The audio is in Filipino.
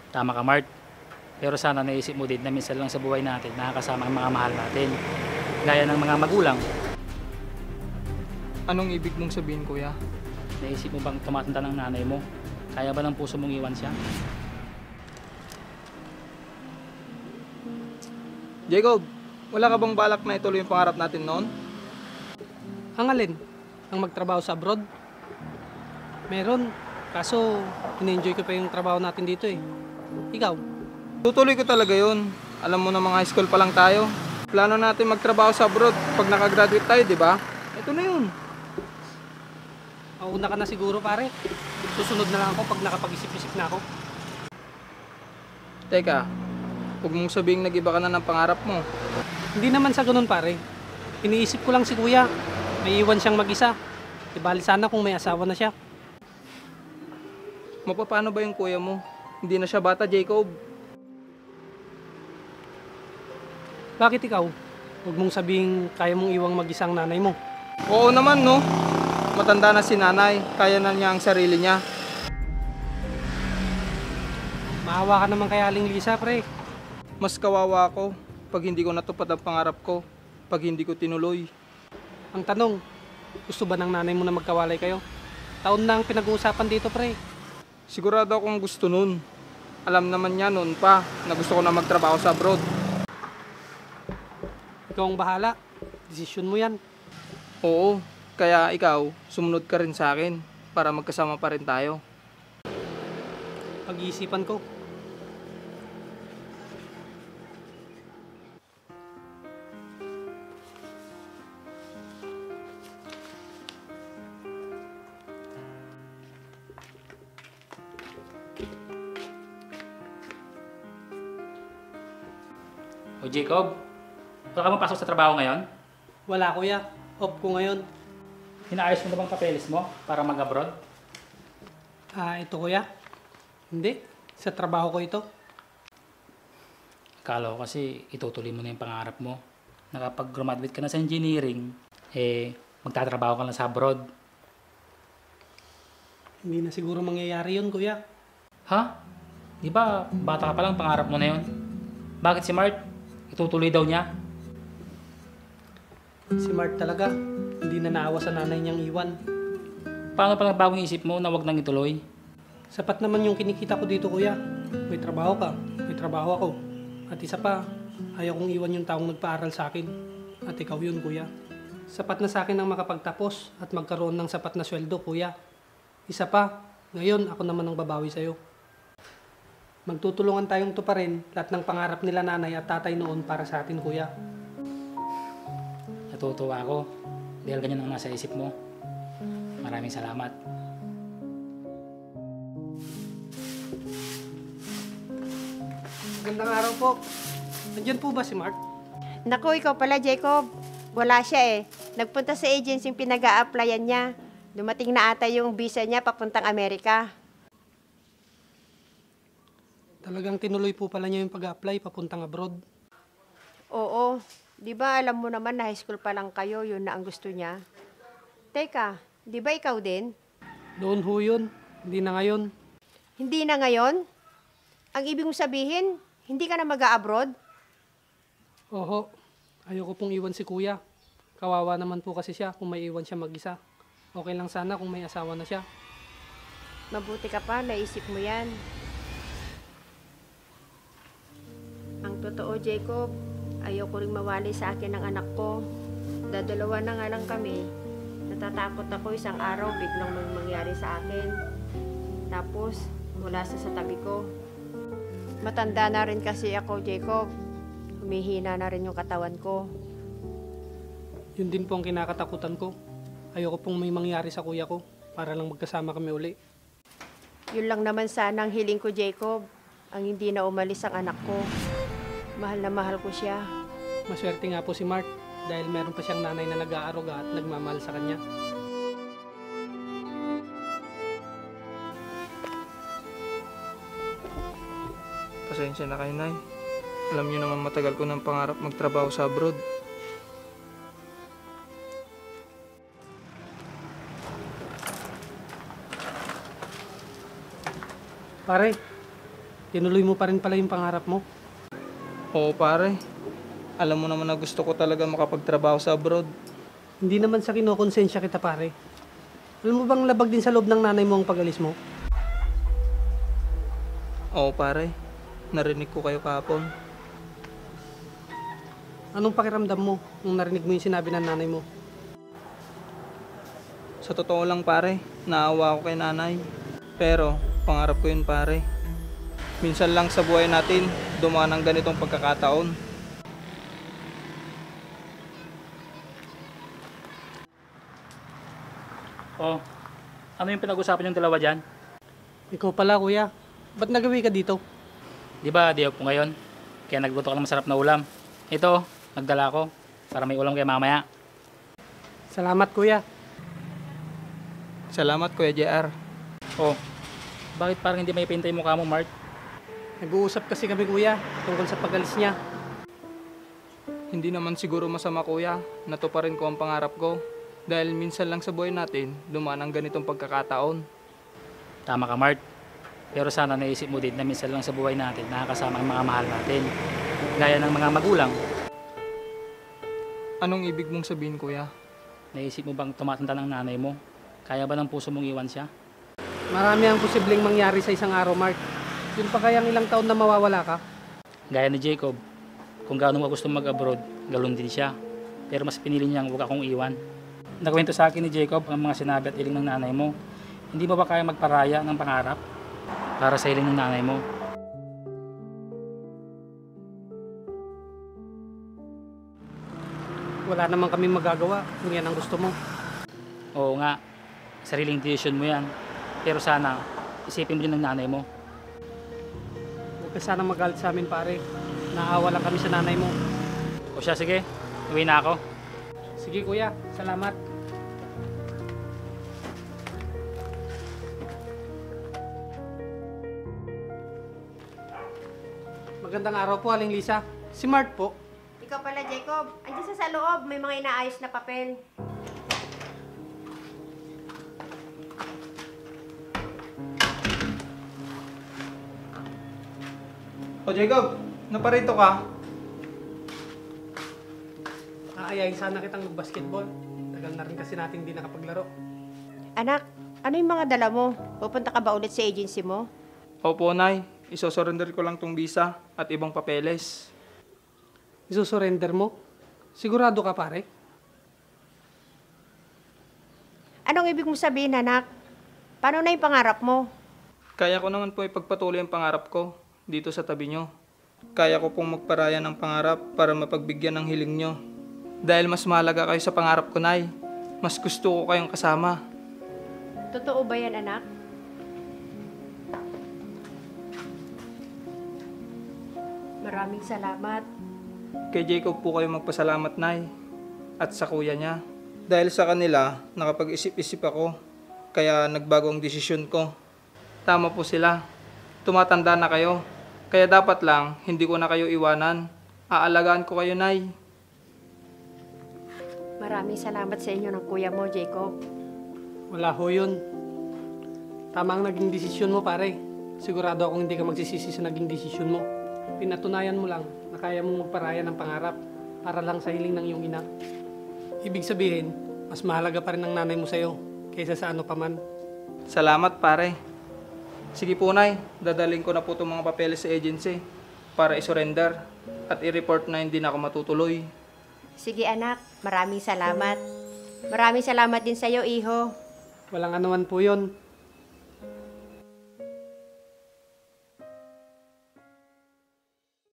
Tama ka, Mart. Pero sana naisip mo din na minsan lang sa buhay natin nakakasama ang mga mahal natin. Gaya ng mga magulang. Anong ibig mong sabihin, kuya? Naisip mo bang tumatanda ng nanay mo? Kaya ba ng puso mong iwan siya? Jacob, wala ka bang balak na ituloy yung pangarap natin noon? Ang alin? Ang magtrabaho sa abroad? Meron. Kaso, in-enjoy ko pa yung trabaho natin dito eh. Ikaw? Tutuloy ko talaga yun. Alam mo na mga high school pa lang tayo. Plano natin magtrabaho sa abroad pag nakagraduate tayo, di ba? Ito na yun. Mauna ka na siguro pare. Susunod na lang ako pag nakapag-isip-isip na ako. Teka, huwag mong sabihing nag-iba ka na ng pangarap mo. Hindi naman sa ganun pare. Iniisip ko lang si kuya. May iwan siyang mag-isa. Ibali sana kung may asawa na siya. Mapapano ba yung kuya mo? Hindi na siya bata, Jacob. Bakit ikaw? Huwag mong sabihin kaya mong iwang mag-isang nanay mo. Oo naman, no? Matanda na si nanay. Kaya na niya ang sarili niya. Maawa ka naman kay Aling Lisa, pre. Mas kawawa ako pag hindi ko natupad ang pangarap ko. Pag hindi ko tinuloy. Ang tanong, gusto ba ng nanay mo na magkawalay kayo? Taon na ang pinag-uusapan dito, pre. Sigurado akong gusto nun. Alam naman niya noon pa na gusto ko na magtrabaho sa abroad. Ikaw ang bahala. Desisyon mo yan. Oo, kaya ikaw, sumunod ka rin sa akin para magkasama pa rin tayo. Pag-iisipan ko. O Jacob, wala ka mapasok sa trabaho ngayon? Wala kuya. Off ko ngayon. Inaayos mo na bang papeles mo para mag-abroad? Ito kuya. Hindi. Sa trabaho ko ito. Akala ko kasi itutuloy mo na yung pangarap mo. Nakapag-graduate ka na sa engineering, magtatrabaho ka na sa abroad. Hindi na siguro mangyayari yun kuya. Ha? Di ba bata ka pa lang pangarap mo na yun? Bakit si Mart? Itutuloy daw niya? Si Mark talaga. Hindi na naawa sa nanay niyang iwan. Paano pa nagbagong isip mo na wag nang ituloy? Sapat naman yung kinikita ko dito kuya. May trabaho ka. May trabaho ako. At isa pa, ayaw kong iwan yung taong nagpaaral sa akin. At ikaw yun kuya. Sapat na sa akin ang makapagtapos at magkaroon ng sapat na sweldo kuya. Isa pa, ngayon ako naman ang babawi sa'yo. Magtutulungan tayong tuparin lahat ng pangarap nila nanay at tatay noon para sa atin kuya. Natutuwa ako dahil ganyan ang nasa isip mo. Maraming salamat. Magandang araw po. Nandiyan po ba si Mark? Naku, ikaw pala, Jacob. Wala siya eh. Nagpunta sa agency yung pinag-a-applyan niya. Dumating na ata yung visa niya papuntang Amerika. Talagang tinuloy po pala niya yung pag-apply papuntang abroad. Oo. Di ba alam mo naman na high school pa lang kayo, yun na ang gusto niya? Teka, di ba ikaw din? Doon ho yun. Hindi na ngayon. Hindi na ngayon? Ang ibig mong sabihin, hindi ka na mag-a-abroad? Oho. Ayoko pong iwan si kuya. Kawawa naman po kasi siya kung may iwan siya mag-isa. Okay lang sana kung may asawa na siya. Mabuti ka pa, naisip mo yan. Ang totoo, Jacob, ayoko ring mawali sa akin ng anak ko. Dadalawa na nga lang kami. Natatakot ako isang araw biglang may mangyari sa akin. Tapos, wala sa tabi ko. Matanda na rin kasi ako, Jacob. Humihina na rin yung katawan ko. Yun din po ang kinakatakutan ko. Ayoko pong may mangyari sa kuya ko para lang magkasama kami uli. Yun lang naman sana ang hiling ko, Jacob. Ang hindi na umalis ang anak ko. Mahal na mahal ko siya. Maswerte nga po si Mark dahil meron pa siyang nanay na nag-aaruga at nagmamahal sa kanya. Pasensya na kayo, Nay. Alam niyo naman matagal ko ng pangarap magtrabaho sa abroad. Pare, Tinuloy mo pa rin pala yung pangarap mo. Oo pare, alam mo naman na gusto ko talaga makapagtrabaho sa abroad. Hindi naman sa kinokonsensya kita pare. Alam mo bang labag din sa loob ng nanay mo ang pag-alis mo? Oo pare, narinig ko kayo kahapon. Anong pakiramdam mo nung narinig mo yung sinabi ng nanay mo? Sa totoo lang pare, naawa ako kay nanay. Pero, pangarap ko yun pare. Minsan lang sa buhay natin, dumaan ang ganitong pagkakataon. Oh, ano yung pinag-usapan yung dalawa dyan? Ikaw pala kuya, ba't nagawi ka dito? Di ba, day off ko ngayon? Kaya nagluto ka ng masarap na ulam. Ito, nagdala ko para may ulam kayo mamaya. Salamat kuya. Salamat Kuya JR. Oh, bakit parang hindi may pintay mukha mo, Mark? Nag-uusap kasi kami kuya tungkol sa pag-alis niya. Hindi naman siguro masama kuya, natuparin ko ang pangarap ko. Dahil minsan lang sa buhay natin, dumaan ang ganitong pagkakataon. Tama ka, Mark. Pero sana naisip mo din na minsan lang sa buhay natin nakakasama ang mga mahal natin. Gaya ng mga magulang. Anong ibig mong sabihin kuya? Naisip mo bang tumatanda ng nanay mo? Kaya ba ng puso mong iwan siya? Marami ang posibleng mangyari sa isang araw, Mark. Yun pa kayang ilang taon na mawawala ka? Gaya ni Jacob, kung gaano ka gusto mag-abroad, galon din siya. Pero mas pinili niyang huwag akong iwan. Nakwento sa akin ni Jacob ang mga sinabi at iling ng nanay mo. Hindi mo ba kaya magparaya ng pangarap para sa iling ng nanay mo? Wala naman kami magagawa kung yan ang gusto mo. Oo nga, sariling decision mo yan. Pero sana, isipin mo din ng nanay mo. Huwag ka sana magalit sa amin pare. Naawa lang kami sa nanay mo. O siya, sige, uwi na ako. Sige kuya, salamat. Magandang araw po, Aling Lisa. Si Mart po. Ikaw pala, Jacob. Andiyan sa loob, may mga inaayos na papel. O Jacob, naparito ka? Aayayin sana kitang mag-basketball. Tagal na rin kasi natin di nakapaglaro. Anak, ano yung mga dala mo? Pupunta ka ba ulit sa agency mo? Opo Nay, isosurrender ko lang tong visa at ibang papeles. Isusurrender mo? Sigurado ka pare? Anong ibig mo sabihin, anak? Paano na yung pangarap mo? Kaya ko naman po ipagpatuloy ang pangarap ko dito sa tabi nyo. Kaya ko pong magparaya ng pangarap para mapagbigyan ng hiling nyo. Dahil mas mahalaga kayo sa pangarap ko, Nay. Mas gusto ko kayong kasama. Totoo ba yan, anak? Maraming salamat. Kay Jacob po kayo magpasalamat, Nay. At sa kuya niya. Dahil sa kanila, nakapag-isip-isip ako. Kaya nagbago ang desisyon ko. Tama po sila. Tumatanda na kayo. Kaya dapat lang, hindi ko na kayo iwanan. Aalagaan ko kayo, Nay. Maraming salamat sa inyo ng kuya mo, Jacob. Wala ho yun. Tama ang naging desisyon mo pare. Sigurado akong hindi ka magsisisi sa naging desisyon mo. Pinatunayan mo lang na kaya mong magparaya ng pangarap para lang sa hiling ng iyong ina. Ibig sabihin, mas mahalaga pa rin ang nanay mo sa'yo kaysa sa ano paman. Salamat, pare. Sige po, Nay. Dadaling ko na po itong mga papeles sa agency para isurrender at i-report na hindi na ako matutuloy. Sige, anak. Maraming salamat. Maraming salamat din sa'yo, iho. Walang anuman po yun.